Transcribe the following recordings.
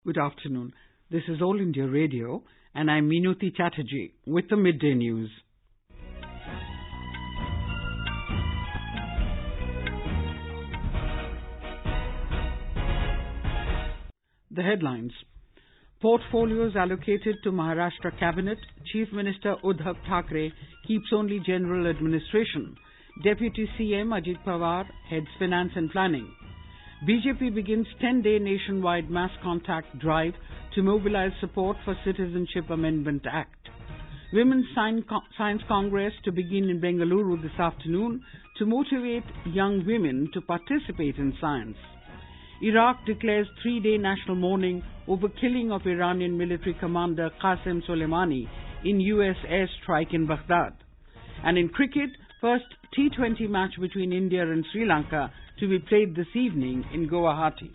Good afternoon. This is All India Radio, and I'm Meenuti Chatterjee with the Midday News. The headlines. Portfolios allocated to Maharashtra Cabinet. Chief Minister Uddhav Thackery keeps only general administration. Deputy CM Ajit Pawar heads finance and planning. BJP begins 10-day nationwide mass contact drive to mobilise support for Citizenship Amendment Act. Women's Science Congress to begin in Bengaluru this afternoon to motivate young women to participate in science. Iraq declares 3-day national mourning over killing of Iranian military commander Qassem Soleimani in US airstrike in Baghdad. And in cricket, first T20 match between India and Sri Lanka to be played this evening in Guwahati.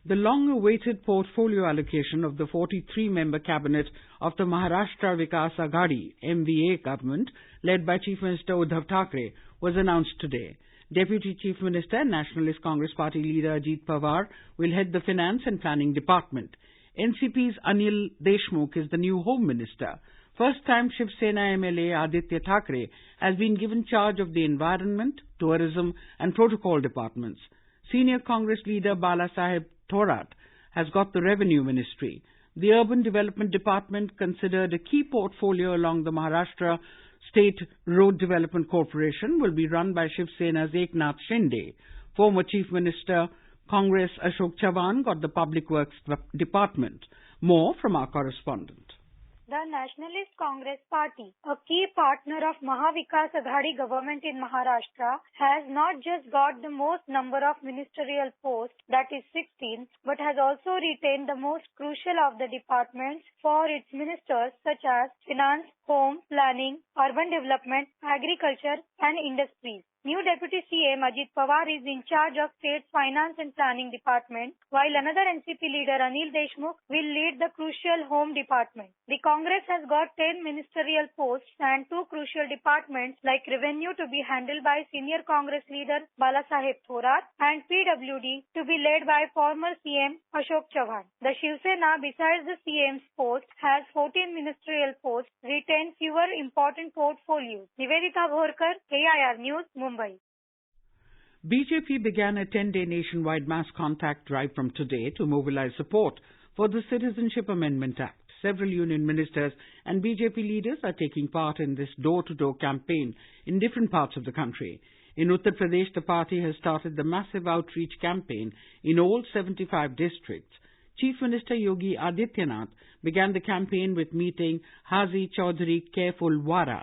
The long-awaited portfolio allocation of the 43-member cabinet of the Maharashtra Vikas Aghadi (MVA) government, led by Chief Minister Uddhav Thackery, was announced today. Deputy Chief Minister and Nationalist Congress Party leader Ajit Pawar will head the Finance and Planning Department. NCP's Anil Deshmukh is the new Home Minister. First-time Shiv Sena MLA Aditya Thackeray has been given charge of the Environment, Tourism and Protocol departments. Senior Congress leader Balasaheb Thorat has got the Revenue Ministry. The Urban Development Department, considered a key portfolio along the Maharashtra State Road Development Corporation, will be run by Shiv Sena's Eknath Shinde. Former Chief Minister Congress Ashok Chavan got the Public Works Department. More from our correspondent. The Nationalist Congress Party, a key partner of Mahavikas Aghadi government in Maharashtra, has not just got the most number of ministerial posts, that is 16, but has also retained the most crucial of the departments for its ministers such as Finance, Home, Planning, Urban Development, Agriculture and Industries. New Deputy CM Ajit Pawar is in charge of State's Finance and Planning Department, while another NCP leader Anil Deshmukh will lead the crucial Home Department. The Congress has got 10 ministerial posts and 2 crucial departments like Revenue to be handled by Senior Congress leader Balasaheb Thorat and PWD to be led by former CM Ashok Chavan. The Shiv Sena, besides the CM's post, has 14 ministerial posts, retained fewer important portfolios. Nivedita Bhorkar, AIR News, Mumbai. BJP began a 10-day nationwide mass contact drive from today to mobilize support for the Citizenship Amendment Act. Several union ministers and BJP leaders are taking part in this door-to-door campaign in different parts of the country. In Uttar Pradesh, the party has started the massive outreach campaign in all 75 districts. Chief Minister Yogi Adityanath began the campaign with meeting Hazi Chaudhary Kaifulwara,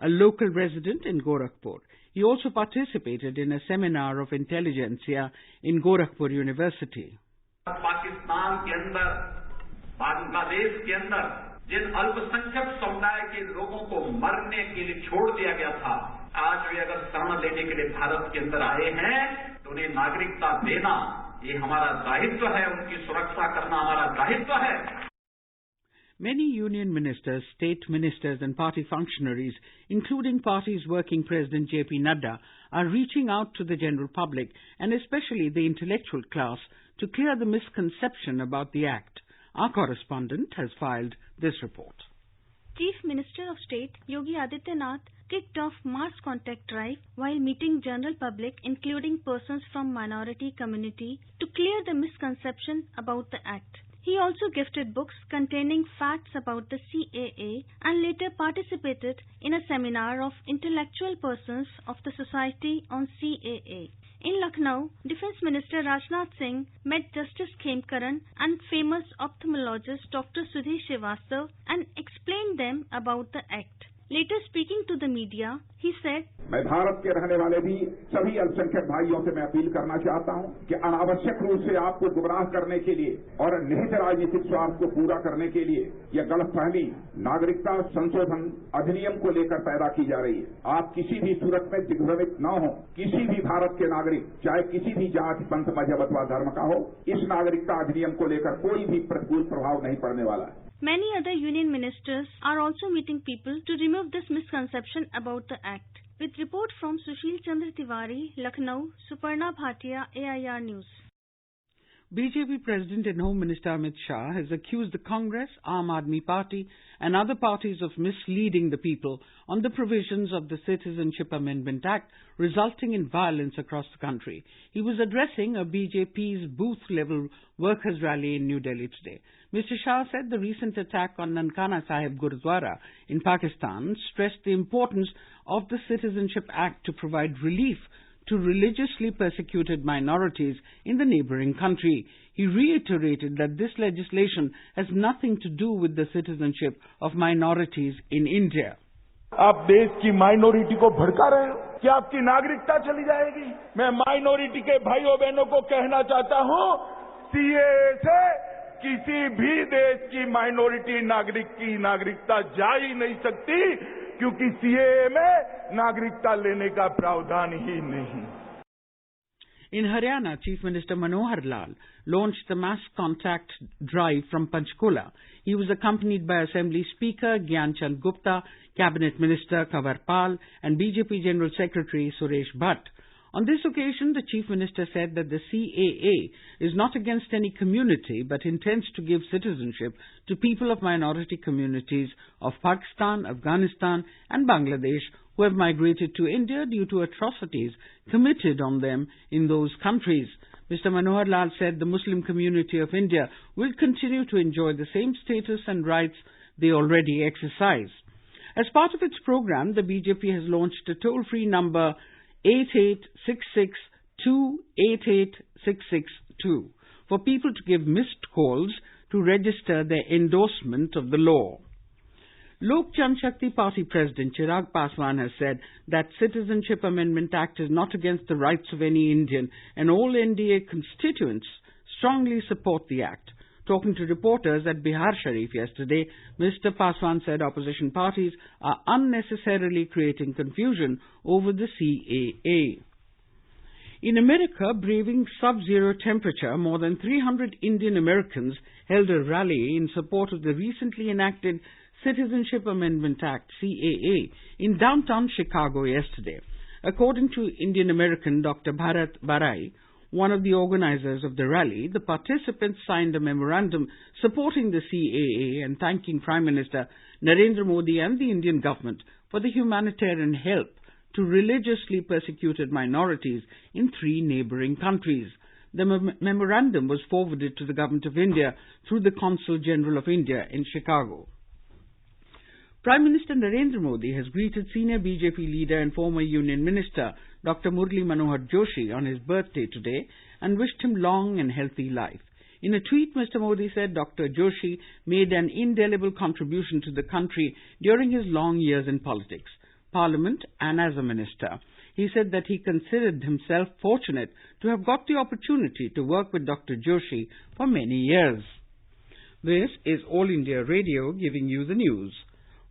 a local resident in Gorakhpur. He also participated in a seminar of intelligentsia in Gorakhpur University. Pakistan के अंदर, बांग्लादेश के अंदर जिन अल्पसंख्यक समुदाय के लोगों को मरने के लिए छोड़ दिया गया था, आज वे अगर शरण लेने के लिए भारत के अंदर आए हैं, तो उन्हें नागरिकता देना ये हमारा दायित्व है, उनकी सुरक्षा करना हमारा दायित्व है. Many union ministers, state ministers and party functionaries, including party's working president J.P. Nadda, are reaching out to the general public and especially the intellectual class to clear the misconception about the Act. Our correspondent has filed this report. Chief Minister of State Yogi Adityanath kicked off mass contact drive while meeting general public, including persons from minority community, to clear the misconception about the Act. He also gifted books containing facts about the CAA and later participated in a seminar of intellectual persons of the society on CAA. In Lucknow, Defence Minister Rajnath Singh met Justice Khemkaran and famous ophthalmologist Dr. Sudhir Srivastav and explained them about the Act. Later speaking to the media, he said, मैं भारत के रहने वाले भी सभी अल्पसंख्यक भाइयों से मैं अपील करना चाहता हूं कि अनावश्यक रूप से आपको गुमराह करने के लिए और निहित राजनीतिक स्वार्थ को पूरा करने के लिए यह गलतफहमी नागरिकता संशोधन अधिनियम को लेकर पैदा की जा रही है. आप किसी भी सूरत में दिग्भ्रमित न हो. किसी भी भारत के नागरिक, चाहे किसी भी जाति, पंथ, मजहब अथवा धर्म का हो, इस नागरिकता अधिनियम को लेकर कोई भी प्रतिकूल प्रभाव नहीं पड़ने वाला है. Many other union ministers are also meeting people to remove this misconception about the Act. With report from Sushil Chandra Tiwari, Lucknow, Suparna Bhatia, AIR News. BJP President and Home Minister Amit Shah has accused the Congress, Aam Aadmi Party and other parties of misleading the people on the provisions of the Citizenship Amendment Act, resulting in violence across the country. He was addressing a BJP's booth-level workers' rally in New Delhi today. Mr. Shah said the recent attack on Nankana Sahib Gurudwara in Pakistan stressed the importance of the Citizenship Act to provide relief to religiously persecuted minorities in the neighbouring country. He reiterated that this legislation has nothing to do with the citizenship of minorities in India. आप देश की minority को भड़का रहे हो कि आपकी नागरिकता चली जाएगी। मैं माइनॉरिटी के भाइयों बहनों को कहना चाहता हूं, सीएए से किसी भी देश की माइनॉरिटी नागरिक की नागरिकता जा ही नहीं सकती, क्योंकि सीएए में नागरिकता लेने का प्रावधान ही नहीं। In Haryana, Chief Minister Manohar Lal launched the mass contact drive from Panchkula. He was accompanied by Assembly Speaker Gyan Chand Gupta, Cabinet Minister Kanwar Pal and BJP General Secretary Suresh Bhatt. On this occasion, the Chief Minister said that the CAA is not against any community but intends to give citizenship to people of minority communities of Pakistan, Afghanistan and Bangladesh who have migrated to India due to atrocities committed on them in those countries. Mr. Manohar Lal said the Muslim community of India will continue to enjoy the same status and rights they already exercise. As part of its program, the BJP has launched a toll-free number 8866288662 for people to give missed calls to register their endorsement of the law. Lok Janshakti Party President Chirag Paswan has said that Citizenship Amendment Act is not against the rights of any Indian and all NDA constituents strongly support the act. Talking to reporters at Bihar Sharif yesterday, Mr. Paswan said opposition parties are unnecessarily creating confusion over the CAA. In America, braving sub-zero temperature, more than 300 Indian Americans held a rally in support of the recently enacted Citizenship Amendment Act, CAA, in downtown Chicago yesterday. According to Indian American Dr. Bharat Barai, one of the organizers of the rally, the participants signed a memorandum supporting the CAA and thanking Prime Minister Narendra Modi and the Indian government for the humanitarian help to religiously persecuted minorities in 3 neighbouring countries. The memorandum was forwarded to the Government of India through the Consul General of India in Chicago. Prime Minister Narendra Modi has greeted senior BJP leader and former Union Minister Dr. Murli Manohar Joshi on his birthday today and wished him long and healthy life. In a tweet, Mr. Modi said Dr. Joshi made an indelible contribution to the country during his long years in politics, Parliament and as a minister. He said that he considered himself fortunate to have got the opportunity to work with Dr. Joshi for many years. This is All India Radio giving you the news.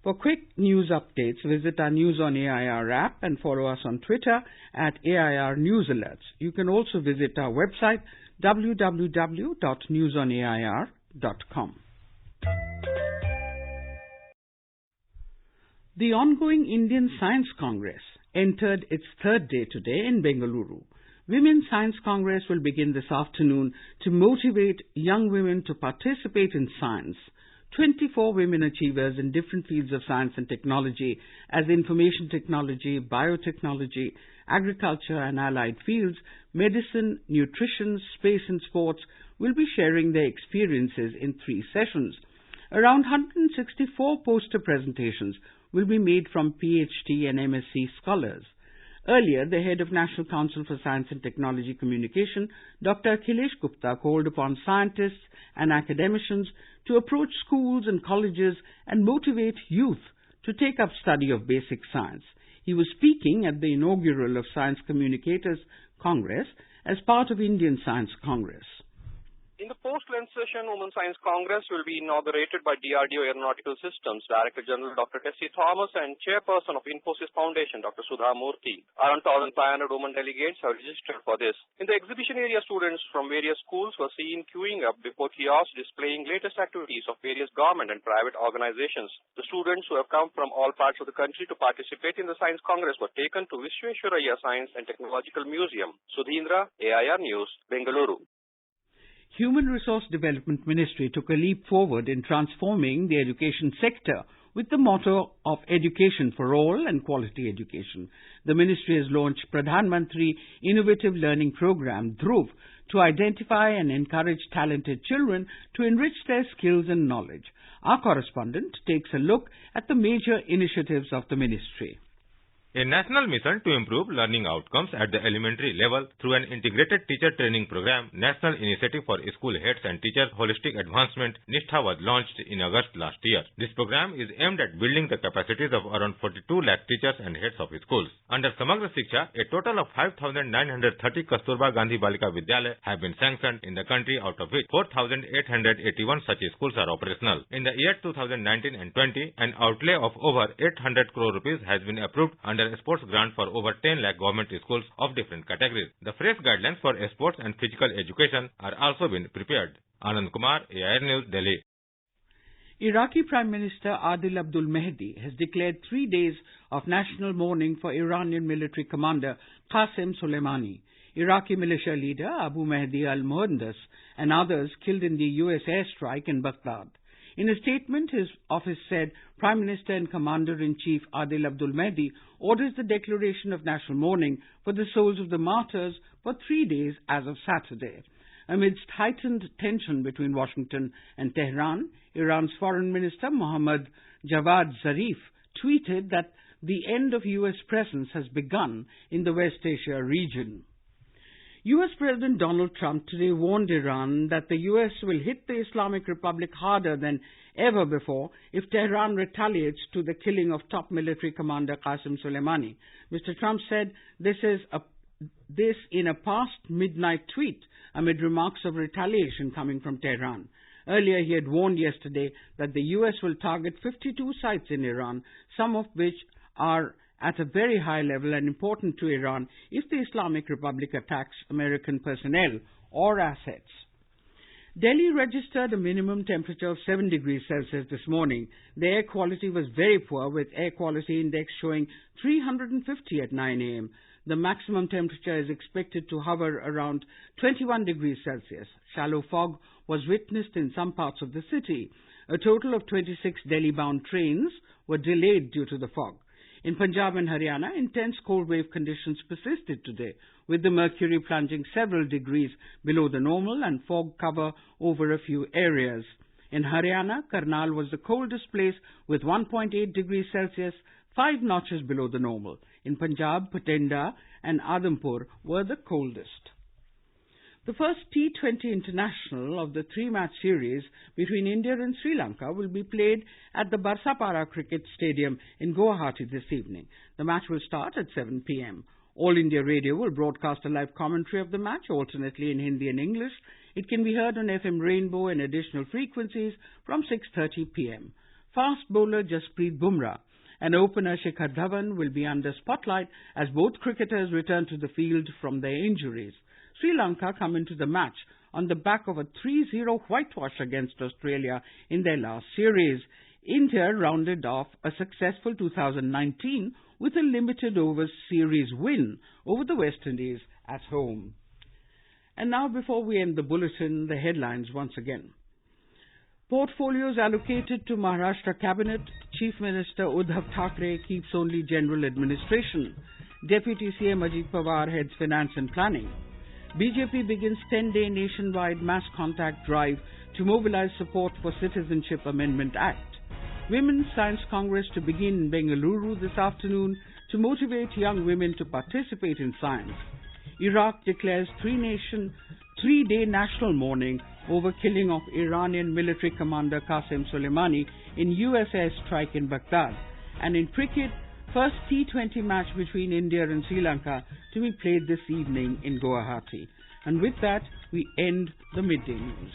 For quick news updates, visit our News on AIR app and follow us on Twitter at AIR News Alerts. You can also visit our website www.newsonair.com. The ongoing Indian Science Congress entered its 3rd day today in Bengaluru. Women's Science Congress will begin this afternoon to motivate young women to participate in science. 24 women achievers in different fields of science and technology as information technology, biotechnology, agriculture and allied fields, medicine, nutrition, space and sports will be sharing their experiences in 3 sessions. Around 164 poster presentations will be made from PhD and MSc scholars. Earlier, the head of National Council for Science and Technology Communication, Dr. Akhilesh Gupta, called upon scientists and academicians to approach schools and colleges and motivate youth to take up study of basic science. He was speaking at the inaugural of Science Communicators Congress as part of Indian Science Congress. In the post-lunch session, Women Science Congress will be inaugurated by DRDO Aeronautical Systems Director General Dr. Tessie Thomas and Chairperson of Infosys Foundation Dr. Sudha Murthy. Around 1,500 women delegates have registered for this. In the exhibition area, students from various schools were seen queuing up before kiosks displaying latest activities of various government and private organizations. The students who have come from all parts of the country to participate in the Science Congress were taken to Visvesvaraya Science and Technological Museum. Sudhindra, AIR News, Bengaluru. Human Resource Development Ministry took a leap forward in transforming the education sector with the motto of Education for All and Quality Education. The ministry has launched Pradhan Mantri Innovative Learning Program, Dhruv, to identify and encourage talented children to enrich their skills and knowledge. Our correspondent takes a look at the major initiatives of the ministry. A national mission to improve learning outcomes at the elementary level through an integrated teacher training program, National Initiative for School Heads and Teachers Holistic Advancement, NISTHA, was launched in August last year. This program is aimed at building the capacities of around 42 lakh teachers and heads of schools. Under Samagra Shiksha, a total of 5,930 Kasturba Gandhi Balika Vidyalaya have been sanctioned in the country, out of which 4,881 such schools are operational. In the year 2019 and 20, an outlay of over 800 crore rupees has been approved under a sports grant for over 10 lakh government schools of different categories. The fresh guidelines for sports and physical education are also been prepared. Anand Kumar, AIR News, Delhi. Iraqi Prime Minister Adil Abdul Mahdi has declared 3 days of national mourning for Iranian military commander Qassem Soleimani. Iraqi militia leader Abu Mahdi al-Muhandis and others killed in the US airstrike in Baghdad. In a statement, his office said Prime Minister and Commander-in-Chief Adil Abdul Mahdi orders the declaration of national mourning for the souls of the martyrs for 3 days as of Saturday. Amidst heightened tension between Washington and Tehran, Iran's Foreign Minister Mohammad Javad Zarif tweeted that the end of US presence has begun in the West Asia region. US President Donald Trump today warned Iran that the US will hit the Islamic Republic harder than ever before if Tehran retaliates to the killing of top military commander Qassem Soleimani. Mr. Trump said this in a past midnight tweet amid remarks of retaliation coming from Tehran. Earlier, he had warned yesterday that the US will target 52 sites in Iran, some of which are at a very high level and important to Iran if the Islamic Republic attacks American personnel or assets. Delhi registered a minimum temperature of 7 degrees Celsius this morning. The air quality was very poor, with air quality index showing 350 at 9 a.m. The maximum temperature is expected to hover around 21 degrees Celsius. Shallow fog was witnessed in some parts of the city. A total of 26 Delhi-bound trains were delayed due to the fog. In Punjab and Haryana, intense cold wave conditions persisted today, with the mercury plunging several degrees below the normal and fog cover over a few areas. In Haryana, Karnal was the coldest place with 1.8 degrees Celsius, 5 notches below the normal. In Punjab, Patinda and Adhampur were the coldest. The first T20 international of the 3-match series between India and Sri Lanka will be played at the Barsapara Cricket Stadium in Guwahati this evening. The match will start at 7 p.m. All India Radio will broadcast a live commentary of the match alternately in Hindi and English. It can be heard on FM Rainbow and additional frequencies from 6:30 p.m. Fast bowler Jasprit Bumrah and opener Shikhar Dhawan will be under spotlight as both cricketers return to the field from their injuries. Sri Lanka come into the match on the back of a 3-0 whitewash against Australia in their last series. India rounded off a successful 2019 with a limited overs series win over the West Indies at home. And now, before we end the bulletin, the headlines once again. Portfolios allocated to Maharashtra Cabinet. Chief Minister Uddhav Thackery keeps only general administration. Deputy CM Ajit Pawar heads finance and planning. BJP begins 10-day nationwide mass contact drive to mobilise support for Citizenship Amendment Act. Women's Science Congress to begin in Bengaluru this afternoon to motivate young women to participate in science. Iraq declares 3-day national mourning over killing of Iranian military commander Qassem Soleimani in US airstrike in Baghdad. And in cricket, first T20 match between India and Sri Lanka to be played this evening in Guwahati. And with that, we end the midday news.